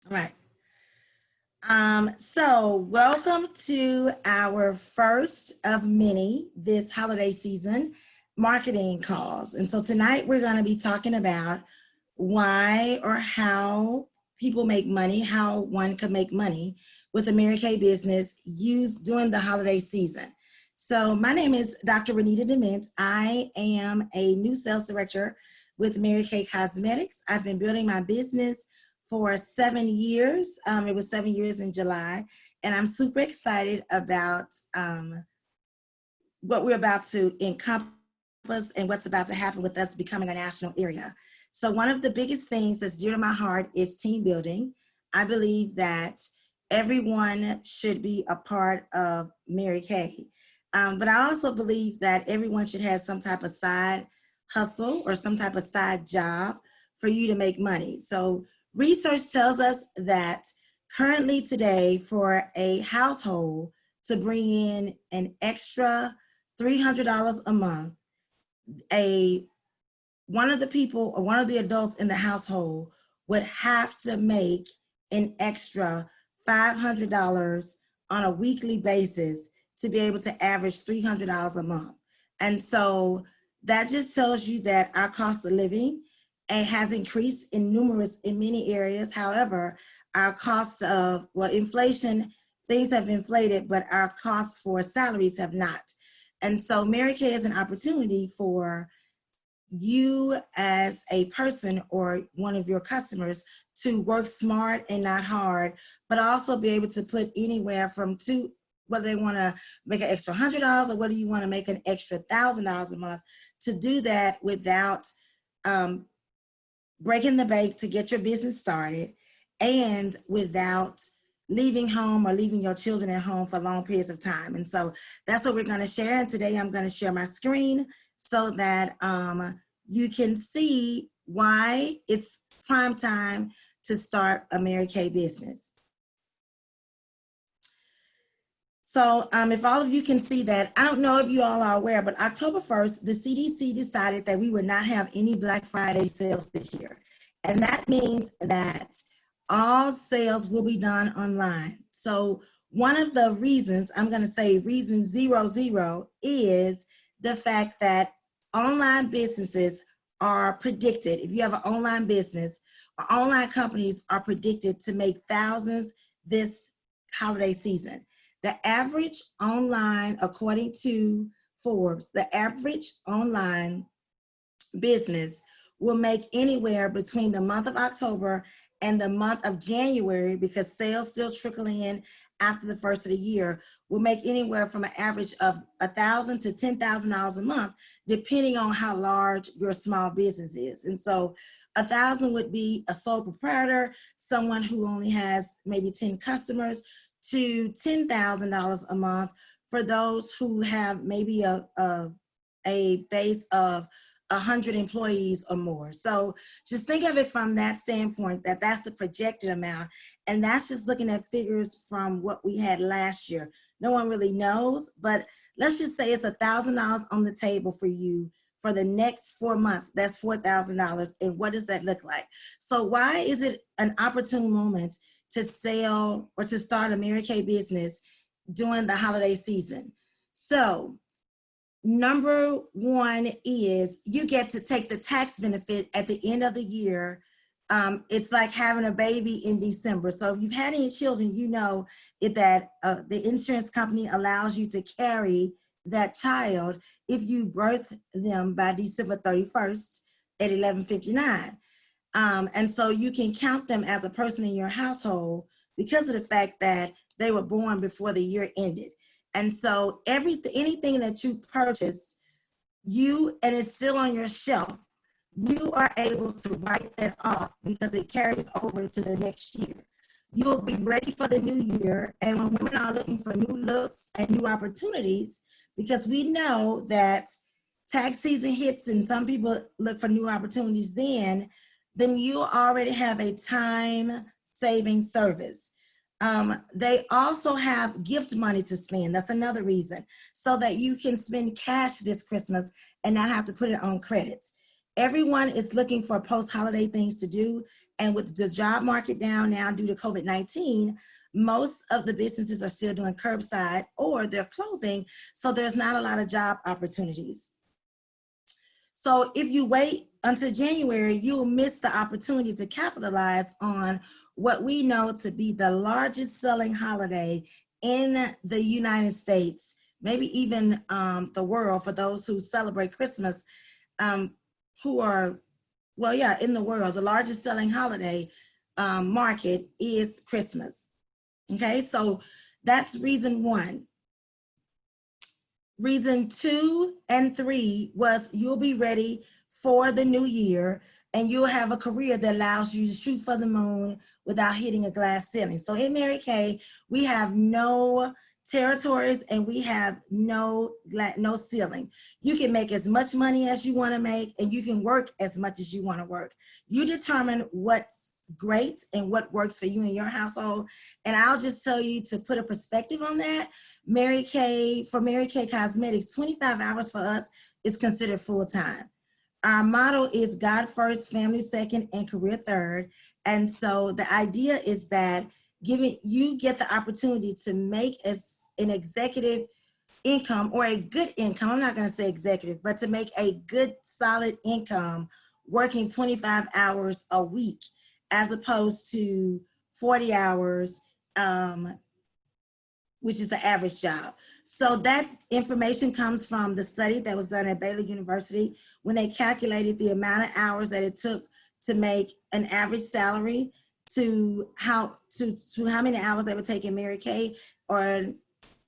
All right. So welcome to our first of many this holiday season marketing calls. And so tonight we're going to be talking about why or how people make money, how one could make money with a Mary Kay business used during the holiday season. So my name is Dr. Ranita Dement. I am a new sales director with Mary Kay Cosmetics. I've been building my business for 7 years. It was 7 years in July, and I'm super excited about what we're about to encompass and what's about to happen with us becoming a national area. So one of the biggest things that's dear to my heart is team building. I believe that everyone should be a part of Mary Kay. But I also believe that everyone should have some type of side hustle or some type of side job for you to make money. So research tells us that currently today for a household to bring in an extra $300 a month, one of the people or one of the adults in the household would have to make an extra $500 on a weekly basis to be able to average $300 a month. And so that just tells you that our cost of living has increased in many areas. However, our costs of, inflation, things have inflated, but our costs for salaries have not. And so Mary Kay is an opportunity for you as a person or one of your customers to work smart and not hard, but also be able to put anywhere from whether they want to make an extra $100 or whether you want to make an extra $1,000 a month, to do that without breaking the bank to get your business started and without leaving home or leaving your children at home for long periods of time. And so that's what we're going to share. And today I'm going to share my screen so that you can see why it's prime time to start a Mary Kay business. So if all of you can see that, I don't know if you all are aware, but October 1st, the CDC decided that we would not have any Black Friday sales this year. And that means that all sales will be done online. So one of the reasons, I'm going to say reason 00, is the fact that online businesses are predicted, if you have an online business, or online companies are predicted to make thousands this holiday season. The average online, according to Forbes, the average online business will make anywhere between the month of October and the month of January, because sales still trickle in after the first of the year, will make anywhere from an average of $1,000 to $10,000 a month, depending on how large your small business is. And so 1,000 would be a sole proprietor, someone who only has maybe 10 customers, to $10,000 a month for those who have maybe a base of 100 employees or more. So just think of it from that standpoint, that that's the projected amount. And that's just looking at figures from what we had last year. No one really knows, but let's just say it's $1,000 on the table for you for the next 4 months. That's $4,000. And what does that look like? So why is it an opportune moment to sell or to start a Mary Kay business during the holiday season? So number one is you get to take the tax benefit at the end of the year. It's like having a baby in December. So if you've had any children, you know that the insurance company allows you to carry that child if you birth them by December 31st at 11:59. And so you can count them as a person in your household because of the fact that they were born before the year ended. And so anything that you purchase, and it's still on your shelf, you are able to write that off because it carries over to the next year. You'll be ready for the new year. And when women are looking for new looks and new opportunities, because we know that tax season hits and some people look for new opportunities then you already have a time-saving service. They also have gift money to spend. That's another reason, so that you can spend cash this Christmas and not have to put it on credits. Everyone is looking for post-holiday things to do, And with the job market down now due to COVID-19, most of the businesses are still doing curbside or they're closing. So there's not a lot of job opportunities. So if you wait until January, you'll miss the opportunity to capitalize on what we know to be the largest selling holiday in the United States, maybe even the world, for those who celebrate Christmas, who are, well, yeah, in the world, the largest selling holiday market is Christmas. Okay, so that's reason one. Reason 2 and 3 was you'll be ready for the new year and you'll have a career that allows you to shoot for the moon without hitting a glass ceiling. So in Mary Kay, we have no territories and we have no ceiling. You can make as much money as you want to make and you can work as much as you want to work. You determine what's great and what works for you and your household. And I'll just tell you, to put a perspective on that, Mary Kay Cosmetics, 25 hours for us is considered full-time. Our motto is God first, family second, and career third. And so the idea is that you get the opportunity to make an executive income, or a good income, I'm not going to say executive, but to make a good solid income working 25 hours a week, as opposed to 40 hours, which is the average job. So that information comes from the study that was done at Baylor University when they calculated the amount of hours that it took to make an average salary to how many hours they would take in Mary Kay, or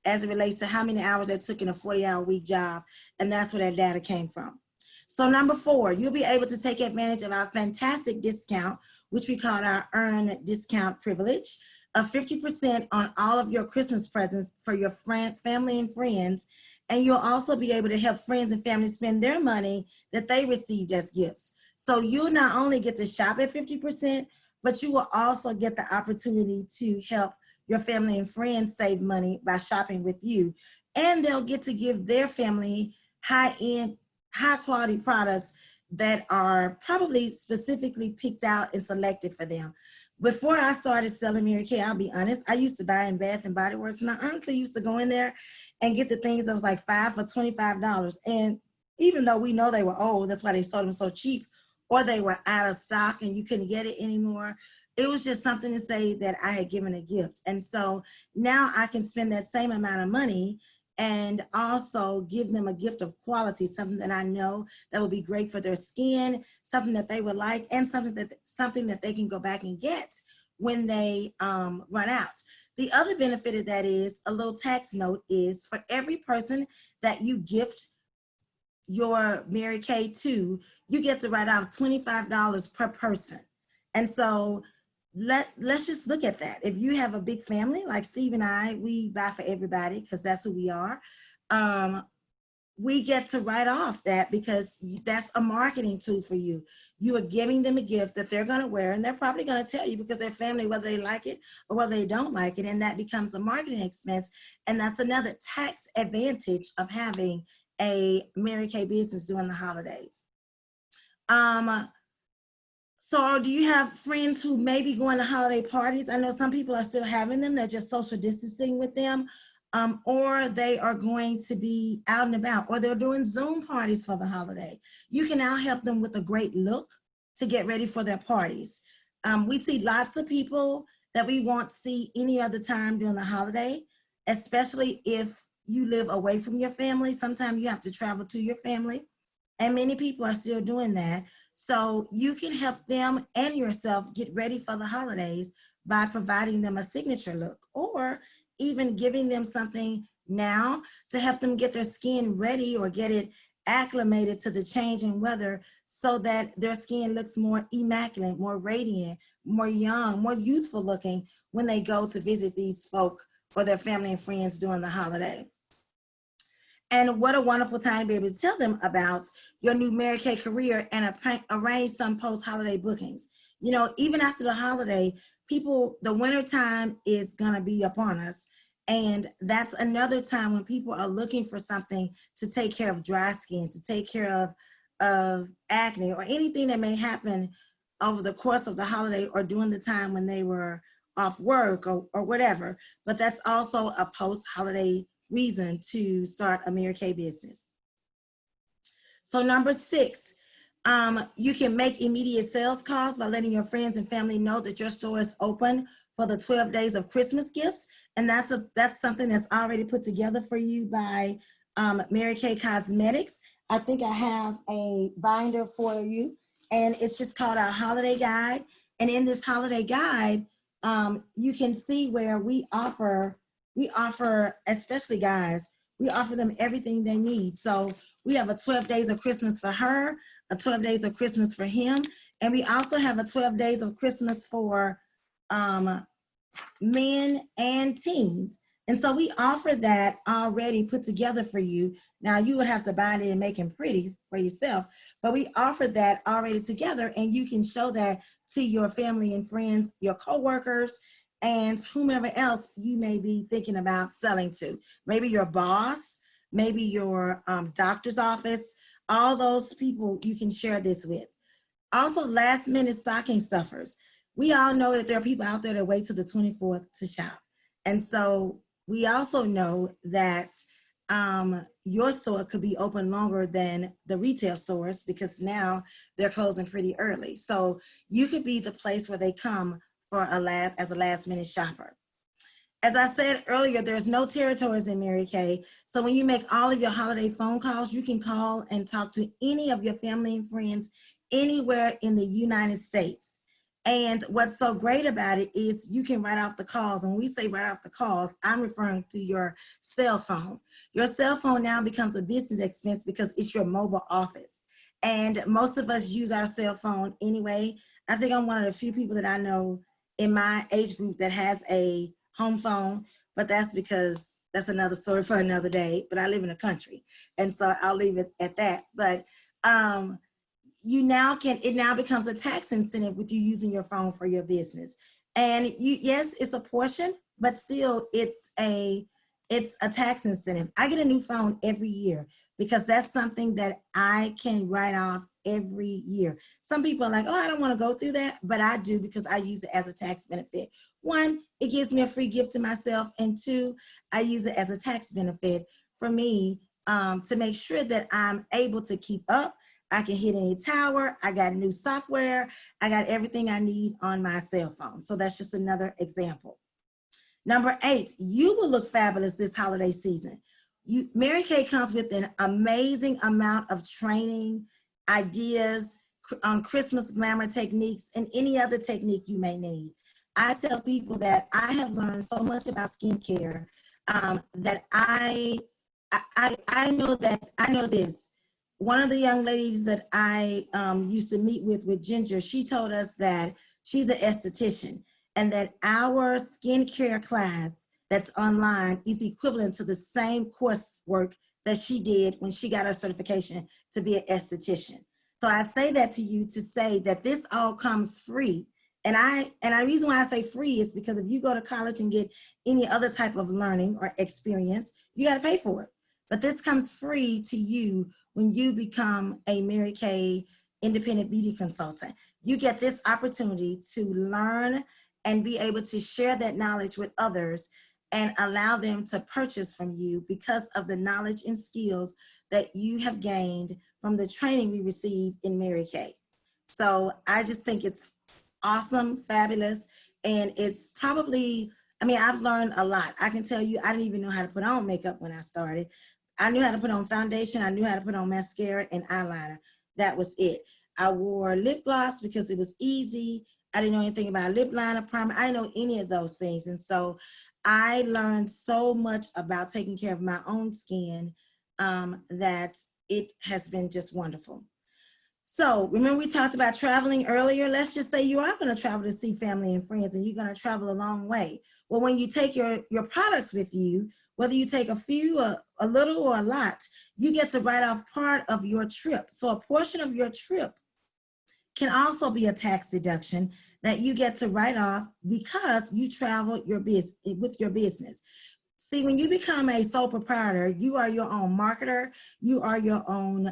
as it relates to how many hours they took in a 40-hour week job. And that's where that data came from. So number 4, you'll be able to take advantage of our fantastic discount, which we call our Earn Discount Privilege, of 50% on all of your Christmas presents for your family and friends. And you'll also be able to help friends and family spend their money that they received as gifts. So you'll not only get to shop at 50%, but you will also get the opportunity to help your family and friends save money by shopping with you. And they'll get to give their family high-end, high-quality products that are probably specifically picked out and selected for them. Before I started selling Mary Kay, I'll be honest, I used to buy in Bath and Body Works, and I honestly used to go in there and get the things that was like $5 for $25. And even though we know they were old, that's why they sold them so cheap, or they were out of stock and you couldn't get it anymore, it was just something to say that I had given a gift. And so now I can spend that same amount of money and also give them a gift of quality, something that I know that will be great for their skin, something that they would like, and something that they can go back and get when they run out. The other benefit of that is, a little tax note is, for every person that you gift your Mary Kay to, you get to write off $25 per person. And so let's just look at that. If you have a big family, like Steve and I, we buy for everybody because that's who we are. We get to write off that because that's a marketing tool for you. You are giving them a gift that they're going to wear, and they're probably going to tell you, because their family, whether they like it or whether they don't like it, and that becomes a marketing expense. And that's another tax advantage of having a Mary Kay business during the holidays. So do you have friends who may be going to holiday parties? I know some people are still having them. They're just social distancing with them. Or they are going to be out and about, or they're doing Zoom parties for the holiday. You can now help them with a great look to get ready for their parties. We see lots of people that we won't see any other time during the holiday, especially if you live away from your family. Sometimes you have to travel to your family, and many people are still doing that. So you can help them and yourself get ready for the holidays by providing them a signature look, or even giving them something now to help them get their skin ready or get it acclimated to the change in weather, so that their skin looks more immaculate, more radiant, more young, more youthful looking when they go to visit these folk or their family and friends during the holiday. And what a wonderful time to be able to tell them about your new Mary Kay career and arrange some post-holiday bookings. You know, even after the holiday, the winter time is gonna be upon us. And that's another time when people are looking for something to take care of dry skin, to take care of acne, or anything that may happen over the course of the holiday or during the time when they were off work or whatever. But that's also a post-holiday reason to start a Mary Kay business. So number 6, you can make immediate sales calls by letting your friends and family know that your store is open for the 12 days of Christmas gifts. And that's something that's already put together for you by Mary Kay Cosmetics. I think I have a binder for you, and it's just called our holiday guide. And in this holiday guide, you can see where we offer, especially guys, we offer them everything they need. So we have a 12 days of Christmas for her, a 12 days of Christmas for him, and we also have a 12 days of Christmas for men and teens. And so we offer that already put together for you. Now you would have to bind it and make them pretty for yourself, but we offer that already together, and you can show that to your family and friends, your coworkers, and whomever else you may be thinking about selling to. Maybe your boss, maybe your doctor's office, all those people you can share this with. Also, last minute stocking stuffers. We all know that there are people out there that wait till the 24th to shop. And so we also know that your store could be open longer than the retail stores because now they're closing pretty early. So you could be the place where they come for as a last minute shopper. As I said earlier, there's no territories in Mary Kay. So when you make all of your holiday phone calls, you can call and talk to any of your family and friends anywhere in the United States. And what's so great about it is you can write off the calls. And when we say write off the calls, I'm referring to your cell phone. Your cell phone now becomes a business expense because it's your mobile office. And most of us use our cell phone anyway. I think I'm one of the few people that I know in my age group that has a home phone, but that's because that's another story for another day. But I live in the country, and so I'll leave it at that. But it now becomes a tax incentive with you using your phone for your business. And yes, it's a portion, but still it's a tax incentive. I get a new phone every year because that's something that I can write off every year. Some people are like, oh, I don't want to go through that, but I do because I use it as a tax benefit. 1, it gives me a free gift to myself, and 2, I use it as a tax benefit for me to make sure that I'm able to keep up. I can hit any tower. I got new software. I got everything I need on my cell phone. So that's just another example. Number 8, you will look fabulous this holiday season. Mary Kay comes with an amazing amount of training, ideas on Christmas glamour techniques, and any other technique you may need. I tell people that I have learned so much about skincare that I know this. One of the young ladies that I used to meet with Ginger, she told us that she's an esthetician and that our skincare class that's online is equivalent to the same coursework that she did when she got her certification to be an esthetician. So I say that to you to say that this all comes free. And the reason why I say free is because if you go to college and get any other type of learning or experience, you got to pay for it. But this comes free to you when you become a Mary Kay independent beauty consultant. You get this opportunity to learn and be able to share that knowledge with others and allow them to purchase from you because of the knowledge and skills that you have gained from the training we received in Mary Kay. So I just think it's awesome, fabulous, and it's probably, I've learned a lot. I can tell you, I didn't even know how to put on makeup when I started. I knew how to put on foundation, I knew how to put on mascara and eyeliner. That was it. I wore lip gloss because it was easy. I didn't know anything about lip liner, primer. I didn't know any of those things. And so I learned so much about taking care of my own skin that it has been just wonderful. So remember we talked about traveling earlier. Let's just say you are going to travel to see family and friends and you're going to travel a long way. Well, when you take your products with you, whether you take a few, a little or a lot, you get to write off part of your trip. So a portion of your trip can also be a tax deduction that you get to write off because you travel with your business. See, when you become a sole proprietor, you are your own marketer, you are your own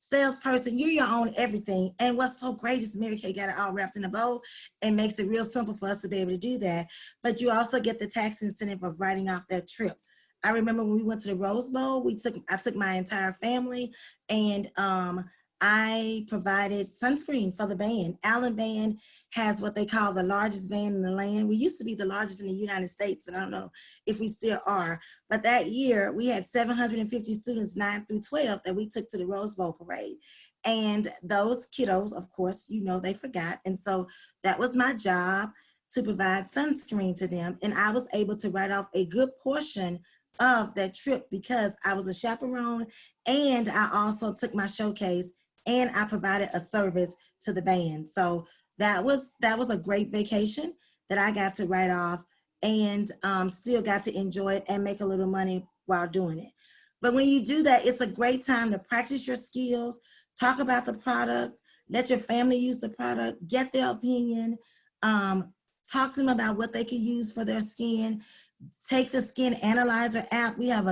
salesperson, you're your own everything. And what's so great is Mary Kay got it all wrapped in a bow and makes it real simple for us to be able to do that. But you also get the tax incentive of writing off that trip. I remember when we went to the Rose Bowl, I took my entire family, and I provided sunscreen for the band. Allen Band has what they call the largest band in the land. We used to be the largest in the United States, but I don't know if we still are. But that year, we had 750 students, 9 through 12, that we took to the Rose Bowl parade. And those kiddos, of course, you know, they forgot. And so that was my job, to provide sunscreen to them. And I was able to write off a good portion of that trip because I was a chaperone, and I also took my showcase, and I provided a service to the band. So that was a great vacation that I got to write off, and still got to enjoy it and make a little money while doing it. But when you do that, it's a great time to practice your skills, talk about the product, let your family use the product, get their opinion, talk to them about what they can use for their skin. Take the Skin Analyzer app. We have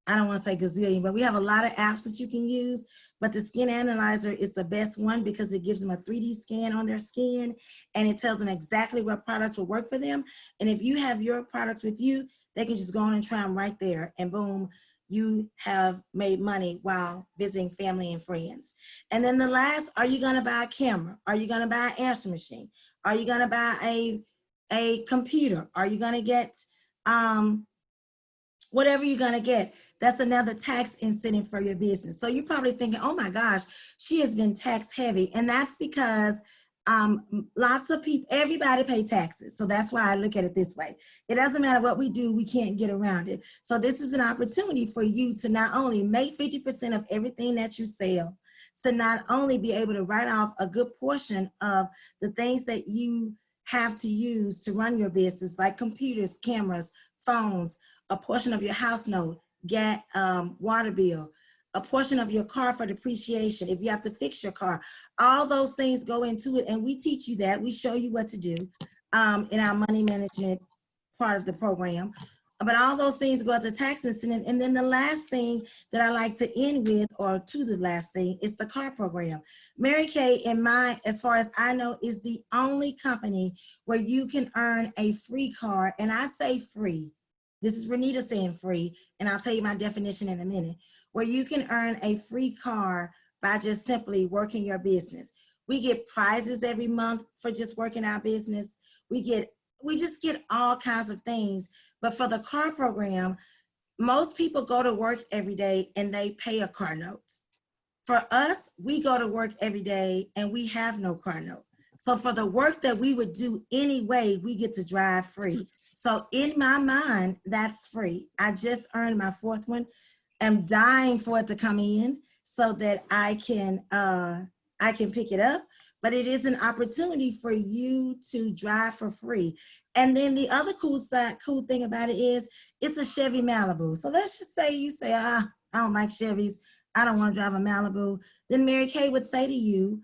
I don't want to say gazillion, but we have a lot of apps that you can use. But the Skin Analyzer is the best one because it gives them a 3D scan on their skin, and it tells them exactly what products will work for them. And if you have your products with you, they can just go on and try them right there, and boom, you have made money while visiting family and friends. And then the last, are you going to buy a camera? Are you going to buy an answer machine? Are you going to buy a computer? Are you going to get whatever you're going to get? That's another tax incentive for your business. So you're probably thinking, oh my gosh, she has been tax heavy. And that's because lots of people, everybody pay taxes. So that's why I look at it this way. It doesn't matter what we do, we can't get around it. So this is an opportunity for you to not only make 50% of everything that you sell, to not only be able to write off a good portion of the things that you have to use to run your business, like computers, cameras, phones, a portion of your house note, get water bill, a portion of your car for depreciation, if you have to fix your car. All those things go into it, and we teach you that. We show you what to do in our money management part of the program. But all those things go to tax incentive. And then the last thing that I like to end with, or to the last thing, is the car program. Mary Kay, as far as I know, is the only company where you can earn a free car. And I say free. This is Ranita saying free, and I'll tell you my definition in a minute, where you can earn a free car by just simply working your business. We get prizes every month for just working our business. We just get all kinds of things. But for the car program, most people go to work every day and they pay a car note. For us, we go to work every day and we have no car note. So for the work that we would do anyway, we get to drive free. So in my mind, that's free. I just earned my 4th one. I'm dying for it to come in so that I can pick it up. But it is an opportunity for you to drive for free. And then the other cool thing about it is it's a Chevy Malibu. So let's just say you say, I don't like Chevys, I don't want to drive a Malibu. Then Mary Kay would say to you,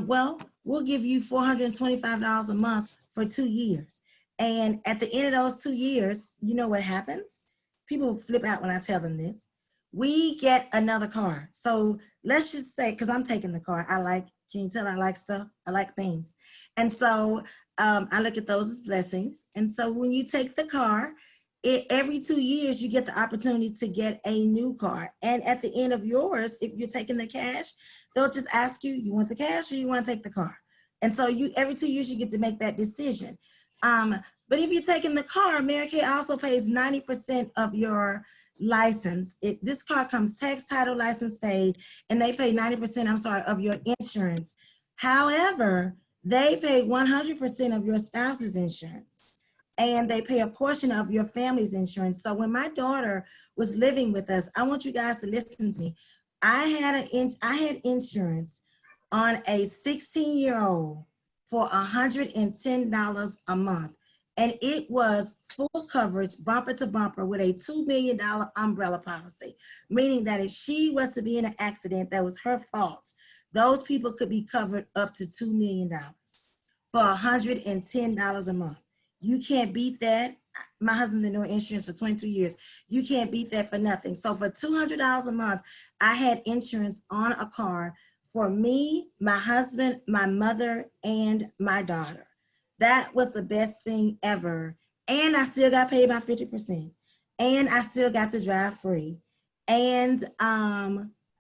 well, we'll give you $425 a month for 2 years. And at the end of those 2 years, you know what happens? People flip out when I tell them this. We get another car. So let's just say, because I'm taking the car, can you tell I like stuff? I like things. And so I look at those as blessings. And so when you take the car, every 2 years, you get the opportunity to get a new car. And at the end of yours, if you're taking the cash, they'll just ask you, you want the cash or you want to take the car? And so every 2 years, you get to make that decision. But if you're taking the car, Mary Kay also pays 90% of your license. This car comes tax, title, license paid, and they pay 90%, of your insurance. However, they pay 100% of your spouse's insurance, and they pay a portion of your family's insurance. So when my daughter was living with us, I want you guys to listen to me. I had insurance on a 16-year-old for $110 a month. And it was full coverage, bumper to bumper, with a $2 million umbrella policy, meaning that if she was to be in an accident that was her fault, those people could be covered up to $2 million for $110 a month. You can't beat that. My husband's been doing insurance for 22 years. You can't beat that for nothing. So for $200 a month, I had insurance on a car for me, my husband, my mother, and my daughter. That was the best thing ever. And I still got paid by 50%. And I still got to drive free. And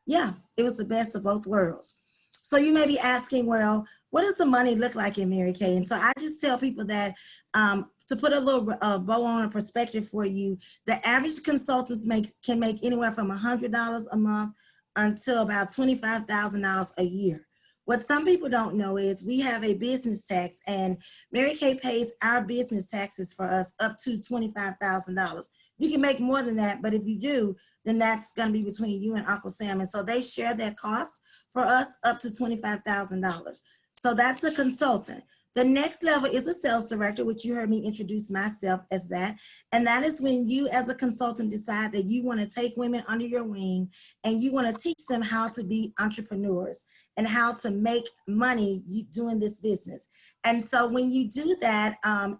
yeah, it was the best of both worlds. So you may be asking, well, what does the money look like in Mary Kay? And so I just tell people that to put a little bow on a perspective for you, the average consultants can make anywhere from $100 a month until about $25,000 a year. What some people don't know is we have a business tax, and Mary Kay pays our business taxes for us up to $25,000. You can make more than that, but if you do, then that's going to be between you and Uncle Sam. And so they share that cost for us up to $25,000. So that's a consultant. The next level is a sales director, which you heard me introduce myself as that. And that is when you as a consultant decide that you want to take women under your wing and you want to teach them how to be entrepreneurs and how to make money doing this business. And so when you do that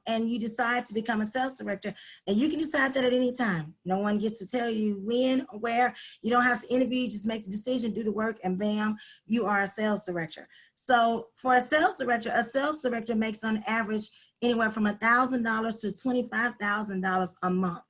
and you decide to become a sales director, and you can decide that at any time. No one gets to tell you when or where. You don't have to interview, just make the decision, do the work, and bam, you are a sales director. So for a sales director makes on average anywhere from $1,000 to $25,000 a month.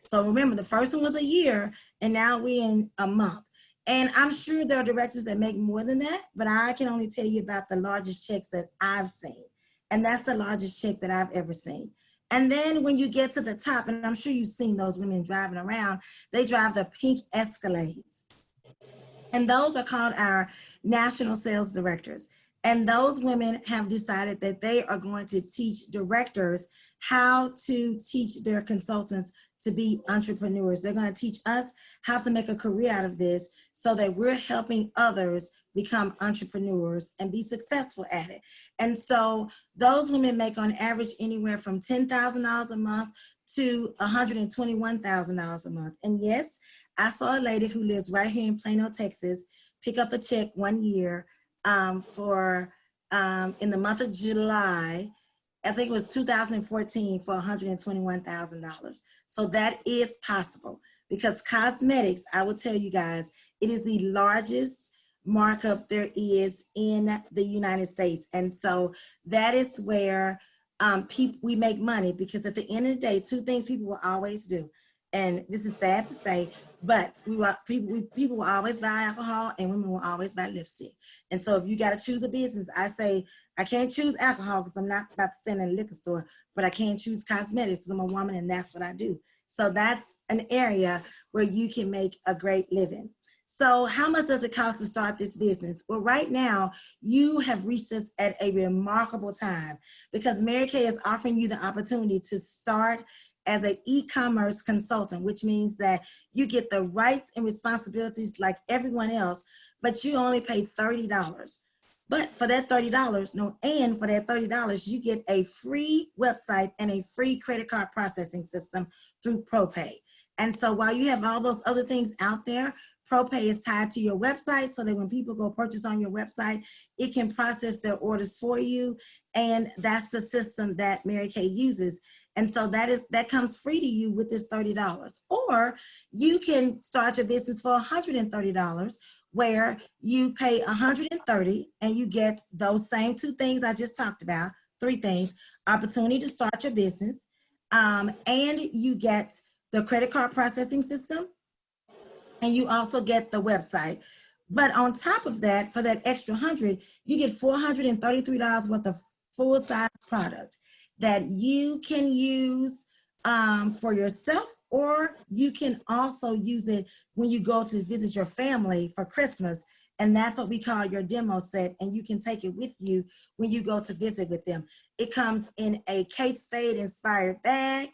So remember, the first one was a year, and now we're in a month. And I'm sure there are directors that make more than that, but I can only tell you about the largest checks that I've seen. And that's the largest check that I've ever seen. And then when you get to the top, and I'm sure you've seen those women driving around, they drive the pink Escalades. And those are called our national sales directors. And those women have decided that they are going to teach directors how to teach their consultants to be entrepreneurs. They're going to teach us how to make a career out of this so that we're helping others become entrepreneurs and be successful at it. And so those women make on average anywhere from $10,000 a month to $121,000 a month. And yes, I saw a lady who lives right here in Plano, Texas, pick up a check one year for in the month of July. I think it was 2014 for $121,000. So that is possible because cosmetics, I will tell you guys, it is the largest markup there is in the United States. And so that is where we make money, because at the end of the day, two things people will always do. And this is sad to say, but people will always buy alcohol and women will always buy lipstick. And so if you got to choose a business, I say, I can't choose alcohol because I'm not about to stand in a liquor store, but I can choose cosmetics because I'm a woman and that's what I do. So that's an area where you can make a great living. So how much does it cost to start this business? Well, right now, you have reached us at a remarkable time because Mary Kay is offering you the opportunity to start as an e-commerce consultant, which means that you get the rights and responsibilities like everyone else, but you only pay $30. But for that $30, you get a free website and a free credit card processing system through ProPay. And so while you have all those other things out there, ProPay is tied to your website so that when people go purchase on your website, it can process their orders for you. And that's the system that Mary Kay uses. And so that comes free to you with this $30. Or you can start your business for $130, where you pay $130 and you get those same two things I just talked about, three things: opportunity to start your business, and you get the credit card processing system, and you also get the website. But on top of that, for that extra $100, you get $433 worth of full-size product that you can use for yourself, or you can also use it when you go to visit your family for Christmas. And that's what we call your demo set. And you can take it with you when you go to visit with them. It comes in a Kate Spade inspired bag.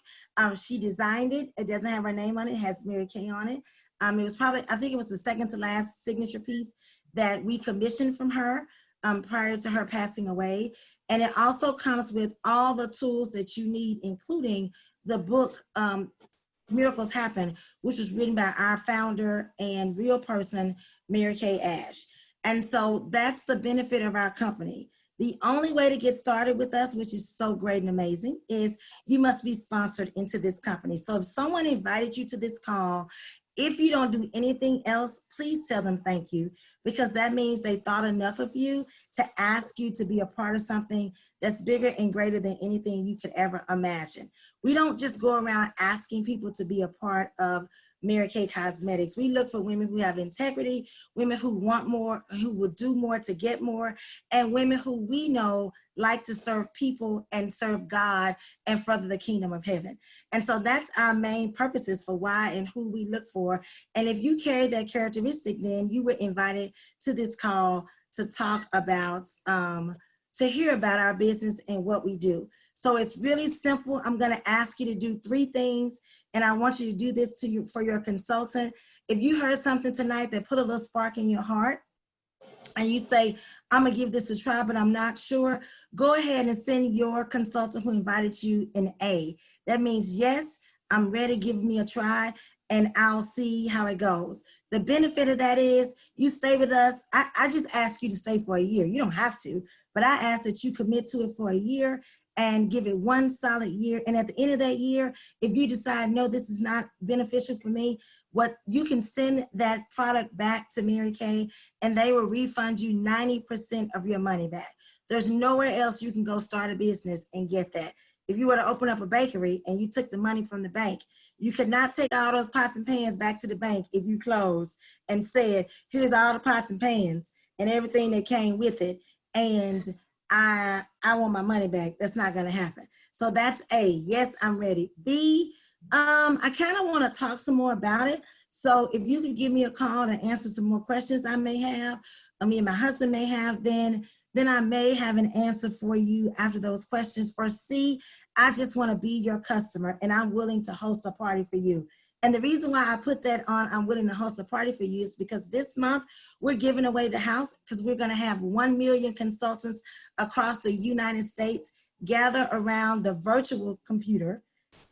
She designed it. It doesn't have her name on it. It has Mary Kay on it. It was probably, I think it was the second to last signature piece that we commissioned from her prior to her passing away. And it also comes with all the tools that you need, including the book, Miracles Happen, which was written by our founder and real person, Mary Kay Ash. And so that's the benefit of our company. The only way to get started with us, which is so great and amazing, is you must be sponsored into this company. So if someone invited you to this call, if you don't do anything else, please tell them thank you, because that means they thought enough of you to ask you to be a part of something that's bigger and greater than anything you could ever imagine. We don't just go around asking people to be a part of Mary Kay Cosmetics. We look for women who have integrity, women who want more, who will do more to get more, and women who we know like to serve people and serve God and further the kingdom of heaven. And so that's our main purposes for why and who we look for. And if you carry that characteristic, then you were invited to this call to talk about, to hear about our business and what we do. So it's really simple. I'm going to ask you to do 3 things, and I want you to do this for your consultant. If you heard something tonight that put a little spark in your heart, and you say, I'm going to give this a try, but I'm not sure, go ahead and send your consultant who invited you an A. That means, yes, I'm ready, give me a try, and I'll see how it goes. The benefit of that is you stay with us. I just ask you to stay for a year. You don't have to, but I ask that you commit to it for a year and give it 1 solid year. And at the end of that year, if you decide, no, this is not beneficial for me, what you can send that product back to Mary Kay, and they will refund you 90% of your money back. There's nowhere else you can go start a business and get that. If you were to open up a bakery and you took the money from the bank, you could not take all those pots and pans back to the bank if you closed and said, here's all the pots and pans and everything that came with it, and I want my money back. That's not going to happen. So that's A. Yes, I'm ready. B, I kind of want to talk some more about it. So if you could give me a call to answer some more questions I may have, me and my husband may have, then I may have an answer for you after those questions. Or C, I just want to be your customer and I'm willing to host a party for you. And the reason why I put that on, I'm willing to host a party for you, is because this month we're giving away the house, because we're going to have 1 million consultants across the United States gather around the virtual computer,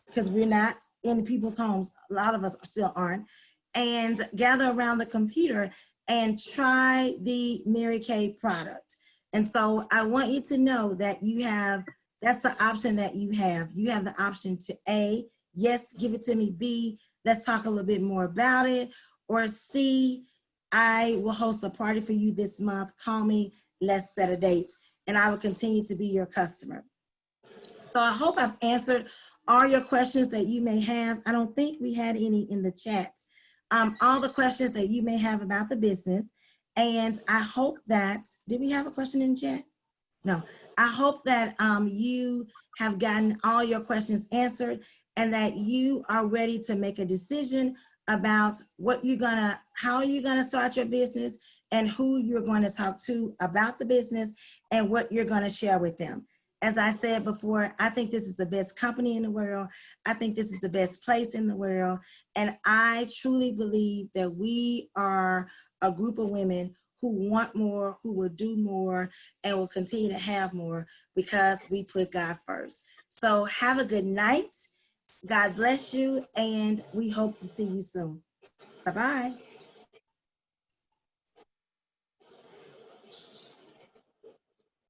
because we're not in people's homes. A lot of us still aren't. And gather around the computer and try the Mary Kay product. And so I want you to know that you have, that's the option that you have. You have the option to A, yes, give it to me. B, let's talk a little bit more about it. Or C, I will host a party for you this month. Call me, let's set a date. And I will continue to be your customer. So I hope I've answered all your questions that you may have. I don't think we had any in the chat. All the questions that you may have about the business. And I hope that, did we have a question in the chat? No. I hope that you have gotten all your questions answered and that you are ready to make a decision about what you're gonna, how you're gonna start your business and who you're going to talk to about the business and what you're gonna share with them. As I said before, I think this is the best company in the world. I think this is the best place in the world. And I truly believe that we are a group of women who want more, who will do more, and will continue to have more because we put God first. So have a good night. God bless you, and we hope to see you soon. Bye-bye.